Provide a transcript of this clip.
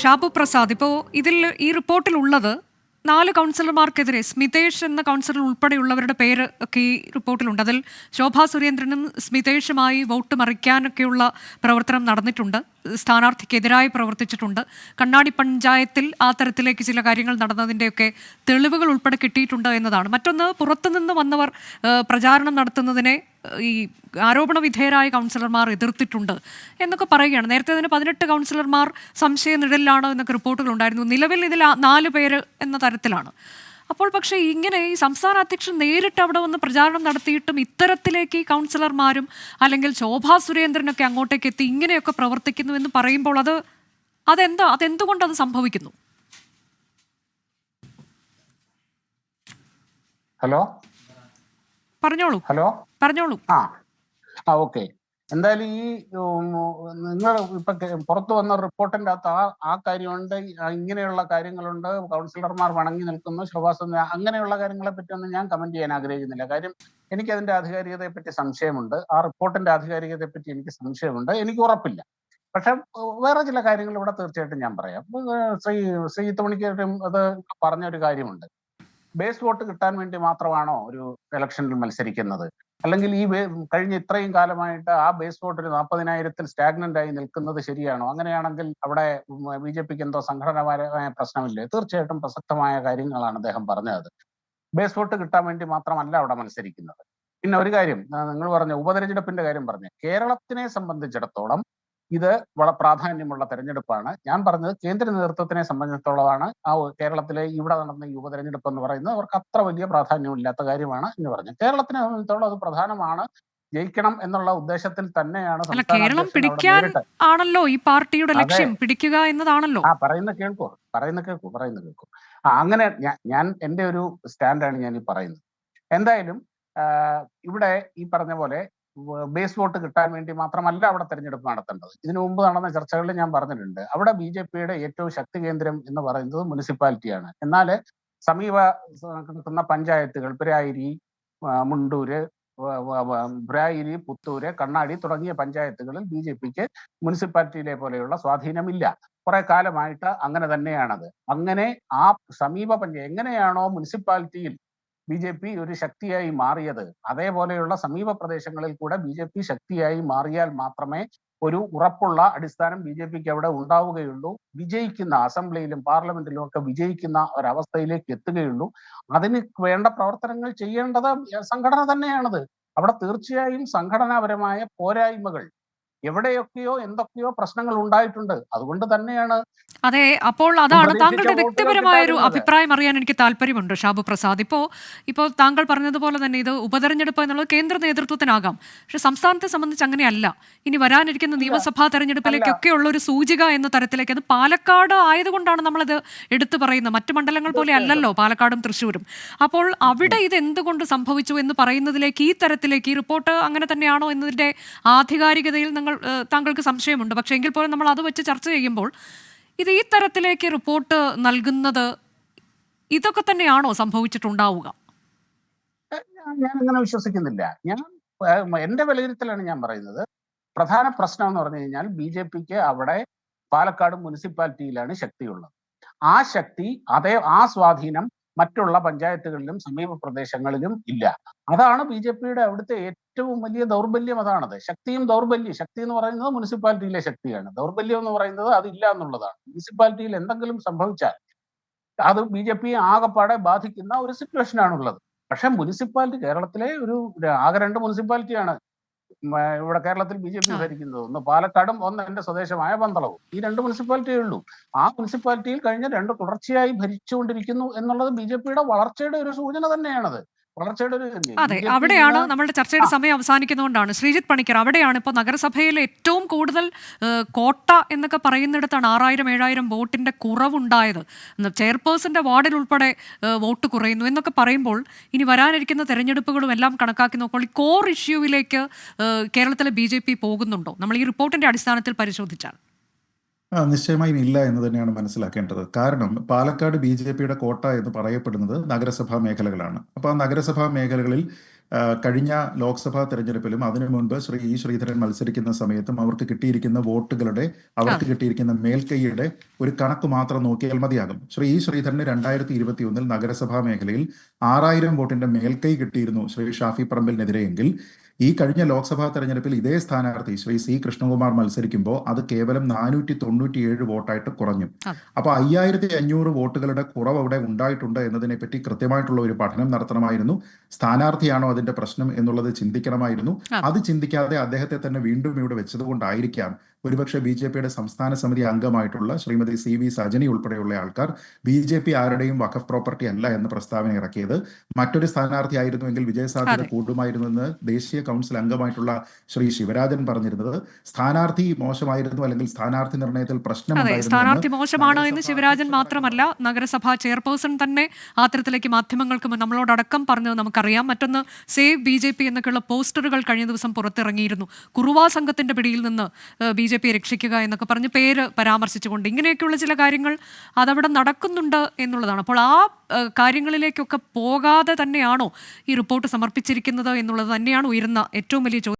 ഷാബു പ്രസാദ്, ഇപ്പോൾ ഇതിൽ ഈ റിപ്പോർട്ടിലുള്ളത് 4 കൗൺസിലർമാർക്കെതിരെ സ്മിതേഷ് എന്ന കൗൺസിലർ ഉൾപ്പെടെയുള്ളവരുടെ പേര് ഒക്കെ ഈ റിപ്പോർട്ടിലുണ്ട്. അതിൽ ശോഭാ സുരേന്ദ്രനും സ്മിതേഷുമായി വോട്ട് മറിക്കാനൊക്കെയുള്ള പ്രവർത്തനം നടന്നിട്ടുണ്ട്, സ്ഥാനാർത്ഥിക്കെതിരായി പ്രവർത്തിച്ചിട്ടുണ്ട്. കണ്ണാടി പഞ്ചായത്തിൽ ആ തരത്തിലേക്ക് ചില കാര്യങ്ങൾ നടന്നതിൻ്റെയൊക്കെ തെളിവുകൾ ഉൾപ്പെടെ കിട്ടിയിട്ടുണ്ട് എന്നതാണ്. മറ്റൊന്ന്, പുറത്തുനിന്ന് വന്നവർ പ്രചാരണം നടത്തുന്നതിനെ ഈ ആരോപണ വിധേയരായ കൗൺസിലർമാർ എതിർത്തിട്ടുണ്ട് എന്നൊക്കെ പറയുകയാണ്. നേരത്തെ തന്നെ 18 കൗൺസിലർമാർ സംശയ നിഴലിലാണ് എന്നൊക്കെ റിപ്പോർട്ടുകൾ ഉണ്ടായിരുന്നു. നിലവിൽ ഇതിൽ 4 പേര് എന്ന തരത്തിലാണ്. അപ്പോൾ പക്ഷേ ഇങ്ങനെ ഈ സംസ്ഥാന അധ്യക്ഷൻ നേരിട്ട് അവിടെ വന്ന് പ്രചാരണം നടത്തിയിട്ടും ഇത്തരത്തിലേക്ക് ഈ കൗൺസിലർമാരും അല്ലെങ്കിൽ ശോഭാ സുരേന്ദ്രനൊക്കെ അങ്ങോട്ടേക്ക് എത്തി ഇങ്ങനെയൊക്കെ പ്രവർത്തിക്കുന്നു എന്ന് പറയുമ്പോൾ അതെന്തുകൊണ്ടത് സംഭവിക്കുന്നു? ഹലോ പറഞ്ഞോളൂ. ഓക്കെ. എന്തായാലും ഈ നിങ്ങൾ ഇപ്പൊ പുറത്തു വന്ന റിപ്പോർട്ടിന്റെ അകത്ത് ആ കാര്യമുണ്ട്, ഇങ്ങനെയുള്ള കാര്യങ്ങളുണ്ട്, കൗൺസിലർമാർ വണങ്ങി നിൽക്കുന്നു, ശോഭാസുന്ദര, അങ്ങനെയുള്ള കാര്യങ്ങളെ പറ്റി ഒന്നും ഞാൻ കമന്റ് ചെയ്യാൻ ആഗ്രഹിക്കുന്നില്ല. കാര്യം എനിക്ക് അതിന്റെ ആധികാരികതയെ പറ്റി സംശയമുണ്ട്, ആ റിപ്പോർട്ടിന്റെ ആധികാരികതയെ പറ്റി എനിക്ക് സംശയമുണ്ട്, എനിക്ക് ഉറപ്പില്ല. പക്ഷെ വേറെ ചില കാര്യങ്ങൾ ഇവിടെ തീർച്ചയായിട്ടും ഞാൻ പറയാം. ശ്രീ തോണിക്കും അത് പറഞ്ഞൊരു കാര്യമുണ്ട്. ബേസ് വോട്ട് കിട്ടാൻ വേണ്ടി മാത്രമാണോ ഒരു ഇലക്ഷനിൽ മത്സരിക്കുന്നത്? അല്ലെങ്കിൽ ഈ കഴിഞ്ഞ ഇത്രയും കാലമായിട്ട് ആ ബേസ് വോട്ട് ഒരു 40,000-ൽ സ്റ്റാഗ്നന്റ് ആയി നിൽക്കുന്നത് ശരിയാണോ? അങ്ങനെയാണെങ്കിൽ അവിടെ ബി.ജെ.പിക്ക് എന്തോ സംഘടനാപരമായ പ്രശ്നമില്ലേ? തീർച്ചയായിട്ടും പ്രസക്തമായ കാര്യങ്ങളാണ് അദ്ദേഹം പറഞ്ഞത്. ബേസ് വോട്ട് കിട്ടാൻ വേണ്ടി മാത്രമല്ല അവിടെ മത്സരിക്കുന്നത്. പിന്നെ ഒരു കാര്യം നിങ്ങൾ പറഞ്ഞ ഉപതെരഞ്ഞെടുപ്പിന്റെ കാര്യം പറഞ്ഞു. കേരളത്തിനെ സംബന്ധിച്ചിടത്തോളം ഇത് വളരെ പ്രാധാന്യമുള്ള തെരഞ്ഞെടുപ്പാണ്. ഞാൻ പറഞ്ഞത് കേന്ദ്ര നേതൃത്വത്തിനെ സംബന്ധിച്ചിടത്തോളമാണ് ആ കേരളത്തിലെ ഇവിടെ നടന്ന ഈ ഉപതെരഞ്ഞെടുപ്പ് എന്ന് പറയുന്നത് അവർക്ക് അത്ര വലിയ പ്രാധാന്യമില്ലാത്ത കാര്യമാണ് എന്ന് പറഞ്ഞു. കേരളത്തിനെ സംബന്ധിച്ചിടത്തോളം അത് പ്രധാനമാണ്, ജയിക്കണം എന്നുള്ള ഉദ്ദേശത്തിൽ തന്നെയാണ് കേരളം പിടിക്കാൻ ആണല്ലോ ഈ പാർട്ടിയുടെ ലക്ഷ്യം, പിടിക്കുക എന്നതാണല്ലോ. പറയുന്ന കേൾക്കൂ. അങ്ങനെ ഞാൻ എന്റെ ഒരു സ്റ്റാൻഡാണ് ഞാൻ ഈ പറയുന്നത്. എന്തായാലും ഇവിടെ ഈ പറഞ്ഞ പോലെ ബേസ് വോട്ട് കിട്ടാൻ വേണ്ടി മാത്രമല്ല അവിടെ തെരഞ്ഞെടുപ്പ് നടത്തേണ്ടത്. ഇതിനു മുമ്പ് നടന്ന ചർച്ചകളിൽ ഞാൻ പറഞ്ഞിട്ടുണ്ട്, അവിടെ ബി.ജെ.പിയുടെ ഏറ്റവും ശക്തി കേന്ദ്രം എന്ന് പറയുന്നത് മുനിസിപ്പാലിറ്റിയാണ്. എന്നാൽ സമീപ നിൽക്കുന്ന പഞ്ചായത്തുകൾ ബ്രായിരി, മുണ്ടൂര്, ബ്രായിരി, പുത്തൂര്, കണ്ണാടി തുടങ്ങിയ പഞ്ചായത്തുകളിൽ ബി.ജെ.പിക്ക് മുനിസിപ്പാലിറ്റിയിലെ പോലെയുള്ള സ്വാധീനമില്ല. കുറെ കാലമായിട്ട് അങ്ങനെ തന്നെയാണത്. അങ്ങനെ ആ സമീപ പഞ്ചായത്ത് എങ്ങനെയാണോ മുനിസിപ്പാലിറ്റിയിൽ ബി.ജെ.പി ഒരു ശക്തിയായി മാറിയത്, അതേപോലെയുള്ള സമീപ പ്രദേശങ്ങളിൽ കൂടെ ബി.ജെ.പി ശക്തിയായി മാറിയാൽ മാത്രമേ ഒരു ഉറപ്പുള്ള അടിസ്ഥാനം ബി.ജെ.പിക്ക് അവിടെ ഉണ്ടാവുകയുള്ളൂ. വിജയിക്കുന്ന അസംബ്ലിയിലും പാർലമെന്റിലും ഒക്കെ വിജയിക്കുന്ന ഒരവസ്ഥയിലേക്ക് എത്തുകയുള്ളൂ. അതിന് വേണ്ട പ്രവർത്തനങ്ങൾ ചെയ്യേണ്ടത് സംഘടന തന്നെയാണത്. അവിടെ തീർച്ചയായും സംഘടനാപരമായ പോരായ്മകൾ എവിടെയൊക്കെയോ എന്തൊക്കെയോ പ്രശ്നങ്ങൾ ഉണ്ടായിട്ടുണ്ട്. അതുകൊണ്ട് തന്നെയാണ്. അതെ, അപ്പോൾ അതാണ് താങ്കളുടെ വ്യക്തിപരമായ ഒരു അഭിപ്രായം അറിയാൻ എനിക്ക് താല്പര്യമുണ്ട് ഷാബു പ്രസാദ്. ഇപ്പോൾ താങ്കൾ പറഞ്ഞതുപോലെ തന്നെ ഇത് ഉപതെരഞ്ഞെടുപ്പ് എന്നുള്ളത് കേന്ദ്ര നേതൃത്വത്തിനാകാം, പക്ഷെ സംസ്ഥാനത്തെ സംബന്ധിച്ച് അങ്ങനെയല്ല. ഇനി വരാനിരിക്കുന്ന നിയമസഭാ തെരഞ്ഞെടുപ്പിലേക്കൊക്കെ ഉള്ള ഒരു സൂചിക എന്ന തരത്തിലേക്ക് അത് പാലക്കാട് ആയതുകൊണ്ടാണ് നമ്മളത് എടുത്തു പറയുന്നത്. മറ്റു മണ്ഡലങ്ങൾ പോലെ അല്ലല്ലോ പാലക്കാടും തൃശ്ശൂരും. അപ്പോൾ അവിടെ ഇത് എന്തുകൊണ്ട് സംഭവിച്ചു എന്ന് പറയുന്നതിലേക്ക്, ഈ തരത്തിലേക്ക്, ഈ റിപ്പോർട്ട് അങ്ങനെ തന്നെയാണോ എന്നതിന്റെ ആധികാരികതയിൽ താങ്കൾക്ക് സംശയമുണ്ട്. പക്ഷേ എങ്കിൽ പോലും നമ്മൾ അത് വെച്ച് ചർച്ച ചെയ്യുമ്പോൾ ഇത് ഈ തരത്തിലേക്ക് റിപ്പോർട്ട് നൽകുന്നത് ഇതൊക്കെ തന്നെയാണോ സംഭവിച്ചിട്ടുണ്ടാവുക? ഞാൻ അങ്ങനെ വിശ്വസിക്കുന്നില്ല. എന്റെ വിലയിരുത്തലാണ് ഞാൻ പറയുന്നത്. പ്രധാന പ്രശ്നം എന്ന് പറഞ്ഞു കഴിഞ്ഞാൽ ബി.ജെ.പിക്ക് അവിടെ പാലക്കാട് മുനിസിപ്പാലിറ്റിയിലാണ് ശക്തിയുള്ളത്. ആ ശക്തി, ആ സ്വാധീനം മറ്റുള്ള പഞ്ചായത്തുകളിലും സമീപ പ്രദേശങ്ങളിലും ഇല്ല. അതാണ് ബി.ജെ.പിയുടെ അവിടുത്തെ ഏറ്റവും വലിയ ദൗർബല്യം. അതാണത്. ശക്തിയും ദൗർബല്യം. ശക്തി എന്ന് പറയുന്നത് മുനിസിപ്പാലിറ്റിയിലെ ശക്തിയാണ്, ദൗർബല്യം എന്ന് പറയുന്നത് അതില്ല എന്നുള്ളതാണ്. മുനിസിപ്പാലിറ്റിയിൽ എന്തെങ്കിലും സംഭവിച്ചാൽ അത് ബി.ജെ.പി ആകെപ്പാടെ ബാധിക്കുന്ന ഒരു സിറ്റുവേഷനാണുള്ളത്. പക്ഷെ മുനിസിപ്പാലിറ്റി കേരളത്തിലെ ആകെ 2 മുനിസിപ്പാലിറ്റിയാണ് ഇവിടെ കേരളത്തിൽ ബി.ജെ.പി ഭരിക്കുന്നത്. ഒന്ന് പാലക്കാടും ഒന്ന് എന്റെ സ്വദേശമായ പന്തളവും. ഈ 2 മുനിസിപ്പാലിറ്റിയേ ഉള്ളൂ. ആ മുനിസിപ്പാലിറ്റിയിൽ കഴിഞ്ഞ 2 തുടർച്ചയായി ഭരിച്ചുകൊണ്ടിരിക്കുന്നു എന്നുള്ളത് ബി.ജെ.പിയുടെ വളർച്ചയുടെ ഒരു സൂചന തന്നെയാണത്. അതെ, അവിടെയാണ് നമ്മളുടെ ചർച്ചയുടെ സമയം അവസാനിക്കുന്നതുകൊണ്ടാണ്. ശ്രീജിത്ത് പണിക്കർ, അവിടെയാണ് ഇപ്പോൾ നഗരസഭയിൽ ഏറ്റവും കൂടുതൽ കോട്ട എന്നൊക്കെ പറയുന്നിടത്താണ് 6000-7000 വോട്ടിന്റെ കുറവുണ്ടായത്. ചെയർപേഴ്സന്റെ വാർഡിൽ ഉൾപ്പെടെ വോട്ട് കുറയുന്നു എന്നൊക്കെ പറയുമ്പോൾ ഇനി വരാനിരിക്കുന്ന തെരഞ്ഞെടുപ്പുകളും എല്ലാം കണക്കാക്കി നോക്കുമ്പോൾ ഈ കോർ ഇഷ്യൂവിലേക്ക് കേരളത്തിലെ ബി.ജെ.പി പോകുന്നുണ്ടോ നമ്മൾ ഈ റിപ്പോർട്ടിന്റെ അടിസ്ഥാനത്തിൽ പരിശോധിച്ചാൽ? നിശ്ചയമായും ഇല്ല എന്ന് തന്നെയാണ് മനസ്സിലാക്കേണ്ടത്. കാരണം പാലക്കാട് ബി.ജെ.പിയുടെ കോട്ട എന്ന് പറയപ്പെടുന്നത് നഗരസഭാ മേഖലകളാണ്. അപ്പോൾ ആ നഗരസഭാ മേഖലകളിൽ കഴിഞ്ഞ ലോക്സഭാ തെരഞ്ഞെടുപ്പിലും അതിനു മുൻപ് ശ്രീ ഇ ശ്രീധരൻ മത്സരിക്കുന്ന സമയത്തും അവർക്ക് കിട്ടിയിരിക്കുന്ന വോട്ടുകളുടെ അവർക്ക് കിട്ടിയിരിക്കുന്ന മേൽക്കൈയുടെ ഒരു കണക്ക് മാത്രം നോക്കിയാൽ മതിയാകും. ശ്രീ ഇ ശ്രീധരന് 2021 നഗരസഭാ മേഖലയിൽ 6000 വോട്ടിന്റെ മേൽക്കൈ കിട്ടിയിരുന്നു ശ്രീ ഷാഫി പറമ്പിലിനെതിരെയെങ്കിൽ ഈ കഴിഞ്ഞ ലോക്സഭാ തെരഞ്ഞെടുപ്പിൽ ഇതേ സ്ഥാനാർത്ഥി ശ്രീ സി കൃഷ്ണകുമാർ മത്സരിക്കുമ്പോൾ അത് കേവലം 497 വോട്ടായിട്ട് കുറഞ്ഞു. അപ്പൊ 5500 വോട്ടുകളുടെ കുറവ് അവിടെ ഉണ്ടായിട്ടുണ്ട് എന്നതിനെ പറ്റി കൃത്യമായിട്ടുള്ള ഒരു പഠനം നടത്തണമായിരുന്നു. സ്ഥാനാർത്ഥിയാണോ അതിന്റെ പ്രശ്നം എന്നുള്ളത് ചിന്തിക്കണമായിരുന്നു. അത് ചിന്തിക്കാതെ അദ്ദേഹത്തെ തന്നെ വീണ്ടും ഇവിടെ വെച്ചതുകൊണ്ടായിരിക്കാം ഒരുപക്ഷെ BJPയുടെ സംസ്ഥാന സമിതി അംഗമായിട്ടുള്ള ശ്രീമതി CV സജനി ഉൾപ്പെടെയുള്ള ആൾക്കാർ BJP ആരുടെയും വഖഫ് പ്രോപ്പർട്ടി അല്ല എന്ന പ്രസ്താവന ഇറക്കിയത്. മറ്റൊരു സ്ഥാനാർത്ഥിയായിരുന്നുവെങ്കിൽ വിജയസാധ്യത കൂടുമായിരുന്നുവെന്ന് ദേശീയ കൗൺസിൽ അംഗമായിട്ടുള്ള ശ്രീ ശിവരാജൻ പറഞ്ഞിരുന്നത്. സ്ഥാനാർത്ഥി മോശമായിരുന്നു അല്ലെങ്കിൽ സ്ഥാനാർത്ഥി നിർണയത്തിൽ സ്ഥാനാർത്ഥി മോശമാണ് എന്ന് ശിവരാജൻ മാത്രമല്ല, നഗരസഭാ ചെയർപേഴ്സൺ തന്നെ അത്തരത്തിലേക്ക് മാധ്യമങ്ങൾക്ക് നമ്മളോടക്കം പറഞ്ഞത് നമുക്കറിയാം. മറ്റൊന്ന് സേവ് BJP എന്നൊക്കെയുള്ള പോസ്റ്ററുകൾ കഴിഞ്ഞ ദിവസം പുറത്തിറങ്ങിയിരുന്നു. കുറുവാ സംഘത്തിന്റെ പിടിയിൽ നിന്ന് BJP രക്ഷിക്കുക എന്നൊക്കെ പറഞ്ഞ് പേര് പരാമർശിച്ചുകൊണ്ട് ഇങ്ങനെയൊക്കെയുള്ള ചില കാര്യങ്ങൾ അതവിടെ നടക്കുന്നുണ്ട് എന്നുള്ളതാണ്. അപ്പോൾ ആ കാര്യങ്ങളിലേക്കൊക്കെ പോകാതെ തന്നെയാണോ ഈ റിപ്പോർട്ട് സമർപ്പിച്ചിരിക്കുന്നത് എന്നുള്ളത് തന്നെയാണ് ഉയരുന്ന ഏറ്റവും വലിയ ചോദ്യം.